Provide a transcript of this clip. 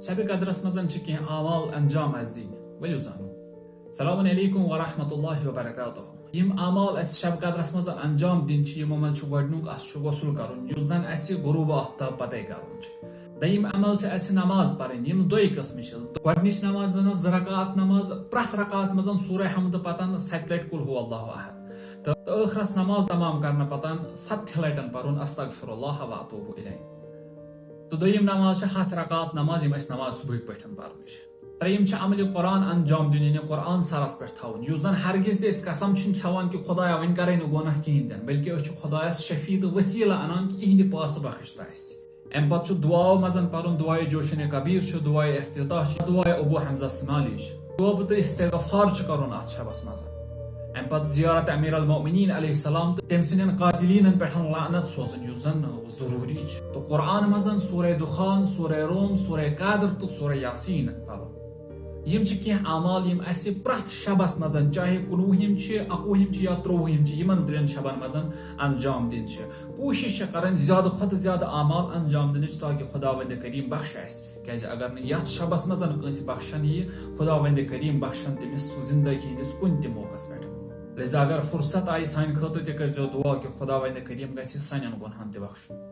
شب قدرس مزن چھ کینٛہہ اعمال انجام آسہِ دِنۍ ؤلِو زانو. السلام علیکم ورحمۃ اللہ وبرکاتہ. یم اعمال اس شب قدرس مز انجام دِنۍ چھِ یِمو منٛز چھُ گۄڈنیُک اَسہِ چھُ غسل کرُن یُس زن اَسہِ غروب آفتاب پتے کرُن چھُ. دوٚیِم عمل چھِ اَسہِ نماز پرٕنۍ یِم دۄیہِ قٕسمہٕ چھِ. گۄڈنِچ نماز منٛز 2 رکعت نماز پرٛٮ۪تھ رکعت منٛز سورہ حمد پتن 7 لٹہِ قل هو اللہ احد تہٕ ٲخرس نماز تمام کرنہٕ پتن 7 لٹن پرُن استغفر اللہ واتوب الیہ. تہٕ دوٚیِم نماز چھِ 7 رکعت نماز یِم اَسہِ نماز صبحٕکۍ پٲٹھۍ پرنہِ چھِ. ترٛیٚیِم چھِ عملہِ قرآن انجام دِیُن یعنی قرآن سرس پٮ۪ٹھ تھاوُن یُس زن ہرگز تہِ أسۍ قسم چھِنہٕ کھٮ۪وان کہِ خۄدایا وۄنۍ کرے نہٕ گۄناہ کِہینۍ تہِ نہٕ بلکہِ أسۍ چھِ خۄدایس شفیع تہٕ وسیٖلہٕ انان کہِ یِہنٛدِ پاسہٕ بخٕشتہٕ اَسہِ. امہِ پتہٕ چھُ دعاو منٛز پرُن دعایہِ جوشن کبیٖر چھُ دعایہِ افتتاح چھُ دعایہِ ابو حمزہ سمالی چھُ. توبہٕ تہٕ استغفار چھُ کرُن اتھ شبس منٛز. امہِ پتہٕ زیارت امیر المؤمنین علیہ السلام تہٕ تٔمۍ سٕنٛدٮ۪ن قاتلیٖنن پٮ۪ٹھ لعنت سوزُن یُس زن ضروٗری چھُ. تہٕ قرآن منٛز سورہ دخان سورہ روم سورہ قادر تہٕ سورہ یاسین پرُن. یم چھِ کینٛہہ اعمال یم اَسہِ پرٛٮ۪تھ شبس منٛز چاہے 19 چھِ 21 چھِ یا 23 چھِ یِمن 3 شبن منٛز انجام دِنۍ چھِ. کوٗشش چھِ کرٕنۍ زیادٕ کھۄتہٕ زیادٕ اعمال انجام دِنٕچ تاکہِ خدا وندِ کریم بخش اَسہِ. کیازِ اگر نہٕ یتھ شبس منٛز کٲنٛسہِ بخشن ییہِ خدا وندِ کریم بخشن تٔمِس زندگی ہٕنٛدِس کُنہِ تہِ موقعس پٮ۪ٹھ. لہذا اگر فرصت آیہِ سانہِ خٲطرٕ تہِ کٔرۍزیو دعا کہِ خدا وندِ کریم گژھِ سانٮ۪ن گۄنہن تہِ بخشُن.